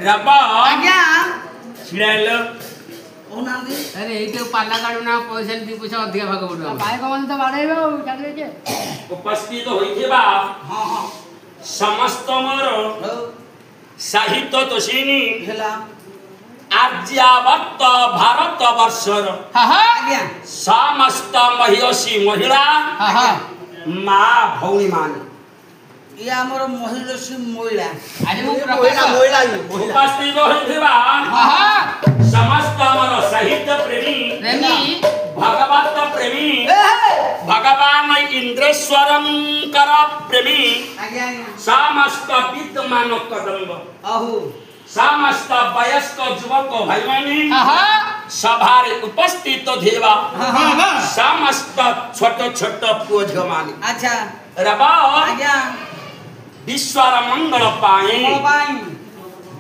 रबा आज्ञा छिड़ाइलो ओनांदी अरे एइटे पाला काढू ना पैसा 2 पैसा अधिक भाग पडो पाए कमन तो बाड़ेबो छाडे जे उपस्थित होइथिबा हां हां समस्त मोर साहित्य तोषिनी हेला आर्यावर्त भारत वर्षर हां हां आज्ञा समस्त महिषी महिला हां हां मां भौणी मान ये हमर महिषी महिला आज मु महिला उपस्थित होइथिबा हां हां समस्त मोर साहित्य प्रेमी प्रेमी भगवत प्रेमी भगवान इंद्रेश्वरम कर प्रेमी आज्ञा समस्त विद्यमान कदम्ब अहो समस्त वयस्क युवक भाईमानी हां हां सभारे उपस्थित देवा हां समस्त छोट छोट पुओ झमानी अच्छा रबा आज्ञा विश्वर मंगल पाई पाई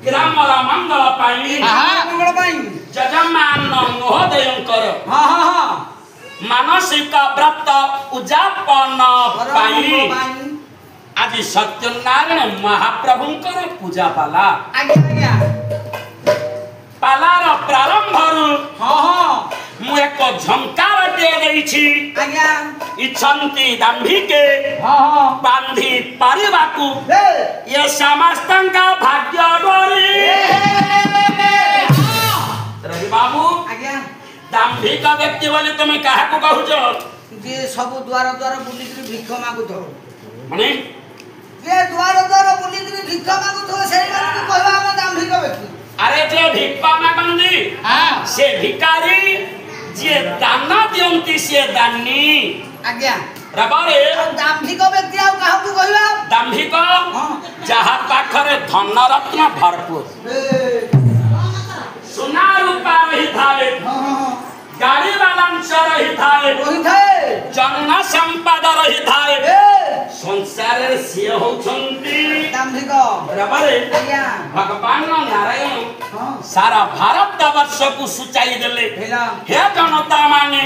ग्रामर मंगल पाई मंगल पाई जजमान महोदयंकर हां हां हां मानसिक व्रत उजापन पाई आज सत्यनारायण महाप्रभुंकर पूजा पाला आज्ञा पालार प्रारंभ हां हां मु एक झंकार दे रही छी आज्ञा इच्छन्ति दाम्भिके हां हां बांधी पारिबाकू ये समस्तंका भाग्य डोरी रवि बाबू आज्ञा दाम्भिक व्यक्ति बोले तुम काहा को कहूछ जे सब द्वार द्वार बुली के भिख मागु थो माने जे द्वार द्वार बुली के भिख मागु थो सेई माने कहबा हम दाम्भिक व्यक्ति अरे जे भिक्षा मागंदी हां से भिकारी जे दान दियंती से दानी आज्ञा रबारे दाम्भिक व्यक्ति आ काहा को कहबा दाम्भिक जहा पाखरे धन रत्न भरपूर सोना रूपा रही थाए गाड़ी बालांस रही थाए रही थाए जन संपदा रही थाए संसार रे से होछंती दाम्भिक रबारे आज्ञा भगवान नारायण हां सारा भारत वर्ष को सुचाई देले हेला हे जनता माने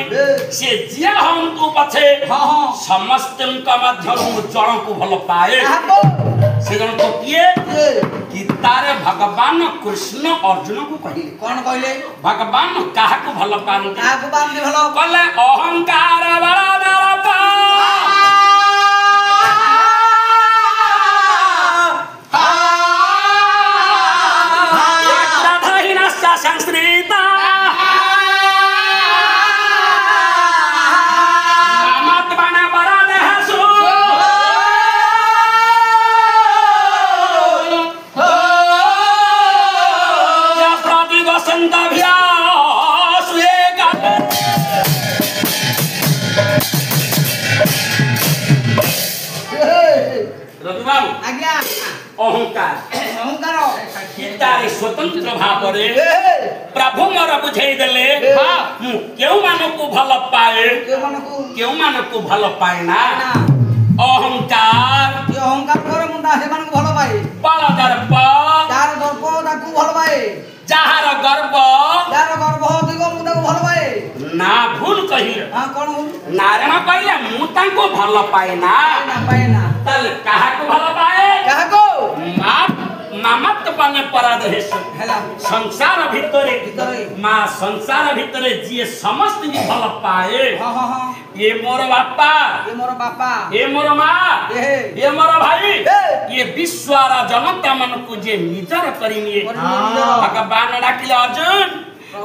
से जिया हम तू पछे हां हां समस्त का मध्यम जण को भल पाए आबो से जण को किए गीतारे भगवान कृष्ण अर्जुन को कहिले कोन कहले भगवान काहा को भल पानी काहा को बांधी भलो कहले अहंकार बड़ा दरपा संस्कृत नामत बना बड़ा देहसु या प्रति वसंत अभ्यास रवि बाबू आज्ञा अहंकार अहंकार गीतारे स्वतंत्र भावरे प्रभु मोर बुझाई देले मु केउ मानको भल पाए के मानको केउ मानको भल पाए ना अहंकार ये अहंकार करे मुंडा हे मानको भलो पाए बल दर्प तार दर्प ताकू भलो पाए जहार गर्व तार गर्व अधिक मुंडा को भलो पाए ना भूल कहिल हां कोन नारायण कहले मु तांको भल पाए ना पाए ना तल काहा को भल पाए काहा को मामत बने परादेश हेला संसार भितरे मां संसार भितरे जिए समस्त जी भल पाए हां हां हां ये मोर बापा ये मोर बापा ये मोर मां ये मोर भाई ये विश्वारा जनता मन को जे निजर करिनिए भगवान डाकिले अर्जुन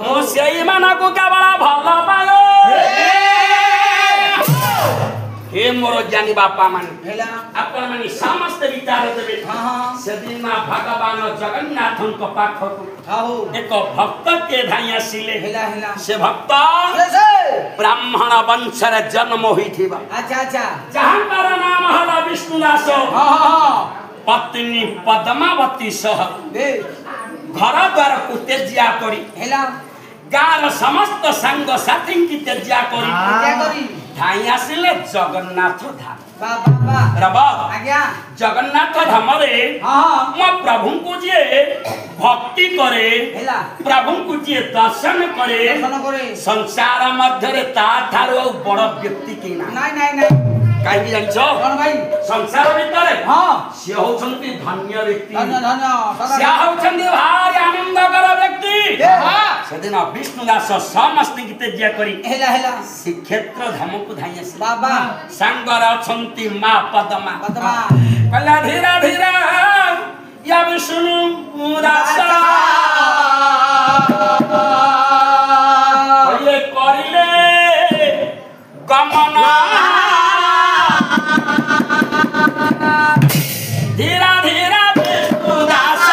मो सेई माना को का बड़ा भल पाए हे मोर ज्ञानी बापा मान हेला आपण माने समस्त विचार देबे हां हां सेदिन मा भगवान जगन्नाथन को पाखकु आहो एक भक्त के धाइया सिले हेला हेला से भक्त से ब्राह्मण वंशर जन्म होइथिबा अच्छा अच्छा जहां पर नाम हला विष्णुदास हां हां पत्नी पद्मावती सह घर द्वार को तेजिया करी हेला गार समस्त संग साथी की तेजिया करी क्या करी धाई आसिले जगन्नाथ धाम बाबा रब आज्ञा जगन्नाथ धाम रे हां म प्रभु को जे भक्ति करे हेला प्रभु को जे दर्शन करे संसार संसार मध्य रे ता थारो बड़ व्यक्ति के ना नहीं नहीं नहीं କାହିଁକି ଜାଣିଛ କଣ ଭାଇ ସଂସାର ଭିତରେ ହଁ ସିଏ ହଉଛନ୍ତି ଧନ୍ୟ ବ୍ୟକ୍ତି ଧନ୍ୟ ଧନ୍ୟ ସିଏ ହଉଛନ୍ତି ଭାରି ଆନନ୍ଦକର ବ୍ୟକ୍ତି ସେଦିନ ବିଷ୍ଣୁ ଦାସ ସମସ୍ତଙ୍କୁ ତେଜ୍ୟ କରି ହେଲା ହେଲା ଶ୍ରୀକ୍ଷେତ୍ର ଧାମକୁ ଧାଇଁ ଆସିଲେ ବାବା ସାଙ୍ଗରେ ଅଛନ୍ତି ମା ପଦମା ପଦ୍ମା କହିଲା ଧୀରେ ଧୀରେ ୟା ବିଷ୍ଣୁ ଦାସ କରିଲେ ଗମନ ଧୀରା ଧୀରା ବିଷ୍ଣୁ ଦାସ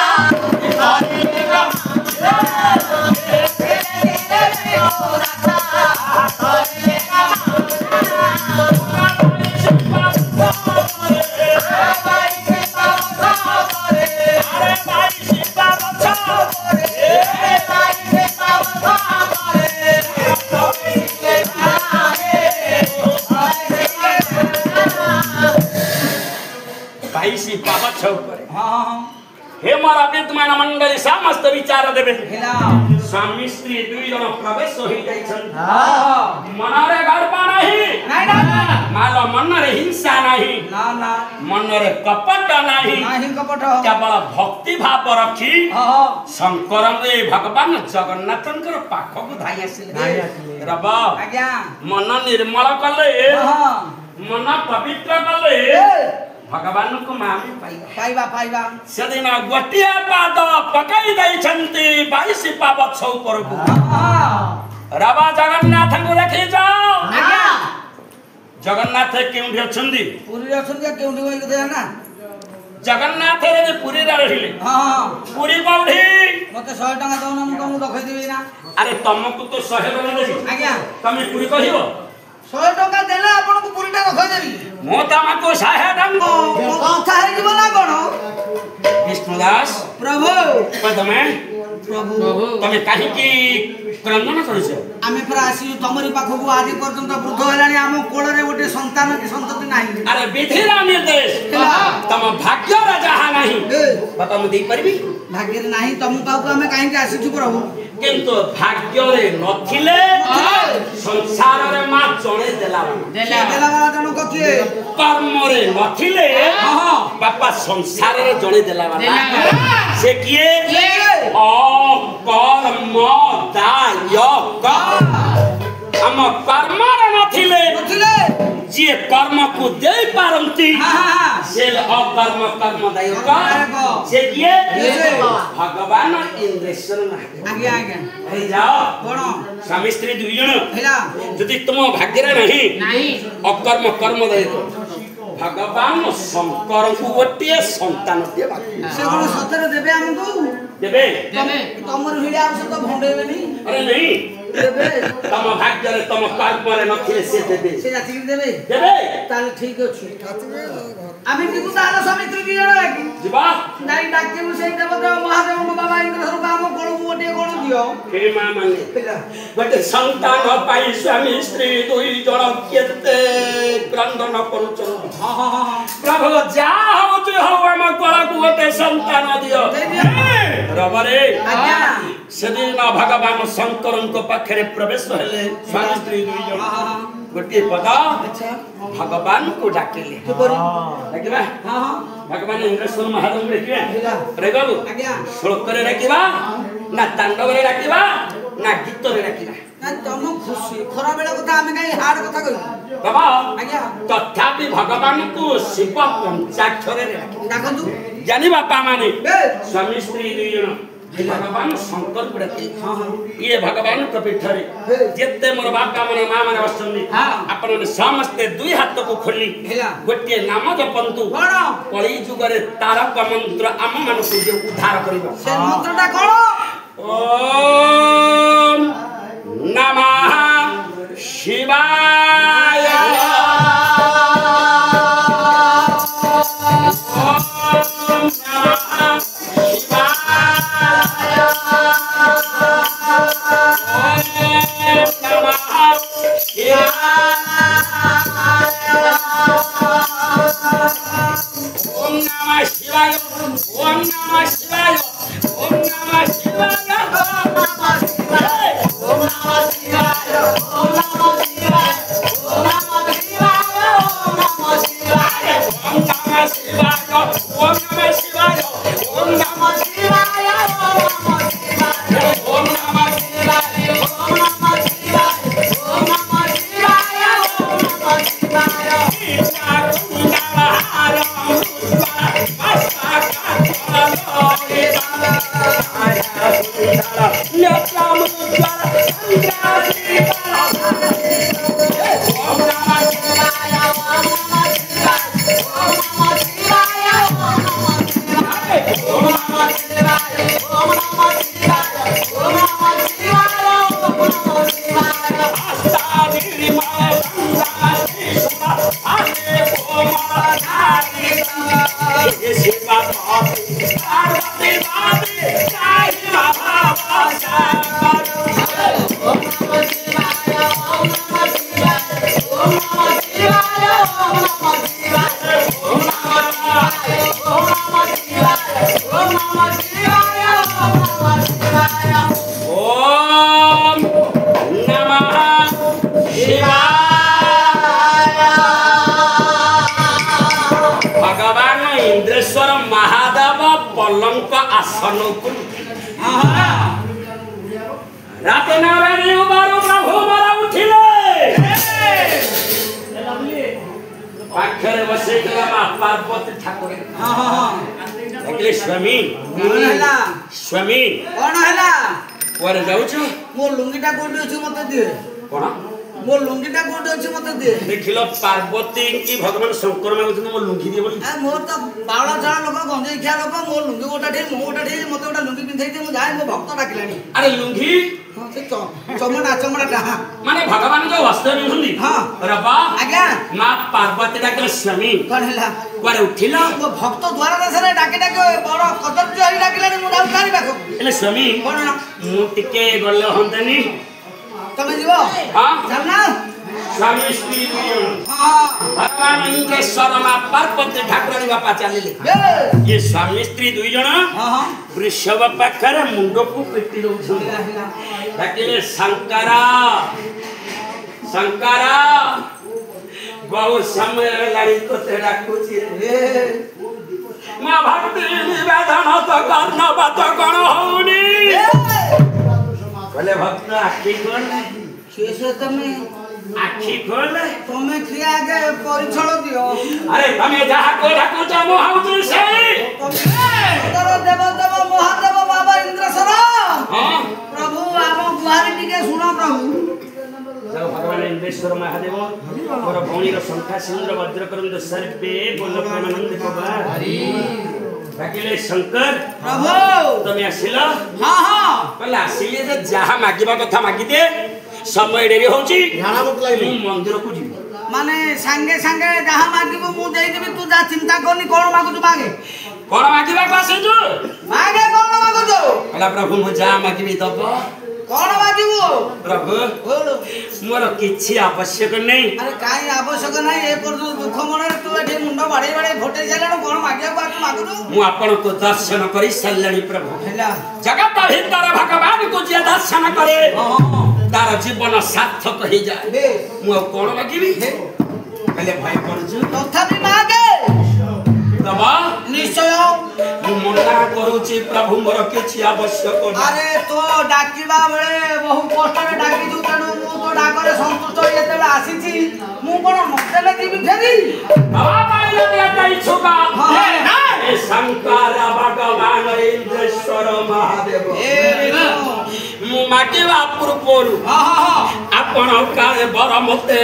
बाईसी पावत छौकरे हे मारा विद्यमान मंडली समस्त विचार देबे स्वामी स्त्री दुई जन प्रवेश होई जाई छन मनरे गर्व नहीं माल मनरे हिंसा नहीं मनरे कपट नहीं केवल भक्ति भाव रखी शंकर भगवान जगन्नाथंकर पाखक धाई आसिले रब मन निर्मल कले मन पवित्र कले भगवान को मामी पाइबा पाइबा सेदिन गोटिया पाद पकाई दै छन्ती 22 पावत छौ परको राबा जगन्नाथ को देखि जाओ आज्ञा जगन्नाथ केउठी अछन्ती पुरी अछन्ती केउठी होई गथे ना जगन्नाथ रे पुरी रा रहिले हां पुरी कोठी मते 100 टका दउना मु तुमको दखै देबी ना अरे तुमको तो 100 टका देबी आज्ञा तुम पुरी कहिबो 100 टका देले आपन को पुरीटा रखै देबी मो तमको 100 टका कथा हे जीव ना कोन विष्णुदास प्रभु पदमे प्रभु तमे काहे की क्रंदन करछ आमे पर आसी तमरी पाखको आदि पर्यंत वृद्ध हलानी हम कोळ रे गोटे संतान की संतति नाही अरे विधिरा निर्देश तम भाग्य रे जहा नाही बता मु देई परबी भाग्य रे नाही तम काउ हमें काहे की आसी छु प्रभु किंतु भाग्य रे नथिले संसार रे मा जणे देला वाला जण कथिए कर्म रे नथिले बापा संसार रे जणे देला वाला से किए ओ कर्म दाय हम कर्म रे नथिले जे कर्म को दे पारंती से अकर्म कर्म दाय से किए भगवान इंद्रेश्वर आगे आगे हे जाओ कोन स्वामी स्त्री दुई जण हेला यदि तुम भाग्य रे नहीं अकर्म कर्म दाय भगवान शंकर को गोटे संतान देबा से कोन सतरे देबे हमको देबे तमर हिडा आवश्यक तो भंडेबे नहीं अरे नहीं देबे तम भाग्य रे तम कर्म रे नथिले से देबे से जाति देबे देबे ताले ठीक अछि आमे कितु ताला समित्र की जण जीवा नाही डाके मु से देवदेव महादेव को बाबा इंद्र सर काम कोळ गोटे कोण दियो हे मा माने गोटे संतान पाई स्वामी स्त्री दुई जण केते क्रंदन करूछन प्रभु जा होती हो हम कोळ को गोटे संतान दियो रबरे आज्ञा सेदिन भगवान शंकर को पाखरे प्रवेश हेले स्वामी स्त्री दुई जण गोटे पद भगवान को डाकेले डाकिबा हां भगवान इंद्रेश्वर महादेव डाकिबा रे बाबू आज्ञा श्लोक रे डाकिबा ना तांडव रे डाकिबा ना गीत रे डाकिबा ना तम खुशी खरा बेला कथा हमें काई हार्ड कथा कहि बाबा आज्ञा तथापि भगवान को शिव पंचाक्षर रे डाकंतु जानि बापा माने स्वामी स्त्री दुई जण भगवान शंकर को डाके ये भगवान को पीठरे जेते मोर बापा मन मां मन बसनी आपण समस्त दुई हाथ को खोली गोटे नाम जपंतु कली जुग रे तारक मंत्र आम मन को जे उद्धार करबो से मंत्रटा कोन ओम नमः शिवाय ओम नमः ओम नमः शिवाय ओम नमः शिवाय ओम नमः शिवाय ओम नमः शिवाय ओम नमः शिवाय ओम नमः शिवाय आसन राते नारायण उबारो प्रभु मारा उठिले पाखरे बसे मा पार्वती ठाकुर देखले स्वामी स्वामी कौन हैला कुआरे जाउछ मो लुंगीटा कोठी अछि मते दे कोन मो लुंगीटा कोठी अछि मते दे देखिलो पार्वती की भगवान शंकर मागुछ मो लुंगी दे बोली आ मोर तो बावळा जळा लोक गंजे खिया लोक मो लुंगी गोटा ठे मो गोटा ठे मते गोटा लुंगी पिंथाई दे मु जाय मो भक्त डाकिलानी अरे लुंगी से चमड़ा माने भगवान जो वस्त्र पिंधुनी हां रबा आज्ञा मां पार्वती डाकले स्वामी कौन हैला कुआरे उठिला मो भक्त द्वारा दसरे डाके डाके बड़ कदर्ज हई डाकिलानी मु जाउ तारी बाखो एले स्वामी कौन ना मु टिके गल्ले हंतनी तमे जीवो हां जाना स्वामी श्री हां भगवान इंद्रेश्वर मां पार्वती ठाकुरानी बापा चलिले ये स्वामी स्त्री दुई जण हां हां वृषभ पाखरे मुंडो को पेटी दउछ डाकिले शंकरा शंकरा बहुत समय लाड़ी को तेरा कुछ मां भक्ति निवेदन तो करना बात कौन होनी बोले भक्त आखी खोल शेष तमे आखी खोल तमे क्रिया के परिचय दियो अरे तमे जहा को डाकुच मो हाउतु से देव देव महादेव बाबा इंद्रेश्वर हां प्रभु आम गुहारी टिके सुनो प्रभु जब भगवान इंद्रेश्वर महादेव मोर भौणी संख्या सिंद्र वज्र करंद सर्पे बोल प्रेमानंद बाबा हरि डाकिले शंकर प्रभु तमे आसिला हां हां कहला आसिले जे जहा मागिबा कथा मागी दे समय डेरी होची झाड़ा बुक लागली मु मंदिर को जी माने संगे संगे जहा मागिबो मु देई देबी तू जा चिंता करनी कोन मागु तू मागे कोन मागिबा को आसे जो मागे कोन मागु जो कहला प्रभु मु जा मागिबी दबो कोन मागिबो प्रभु बोलो मोर किछि आवश्यक नै अरे काई आवश्यक नै ए पर दुख मन तू एठी मुंडो बाडे बाडे फोटे जालानो कोन मागिया को मागु तू मु आपण को दर्शन करी सल्लानी प्रभु हैला जगत भीतर भगवान को जे दर्शन करे तार जीवन सार्थक हो जाए मु कोन मागिबी कहले भाई पड़छु तथापि मागे बाबा निश्चय मु मना करूची प्रभु मोर किछि आवश्यक नै अरे तो डाकिबा बेले बहु कष्ट रे डाकी दु तनु मु तो डाकरे संतुष्ट एतेला आसीची मु कोन मतेले दिबी फेरी बाबा पाइले देता इच्छुका ना ए शंकर भगवान इंद्रेश्वर महादेव ए मु मागिबा पूर्वरु हां हां आपण काले बर मते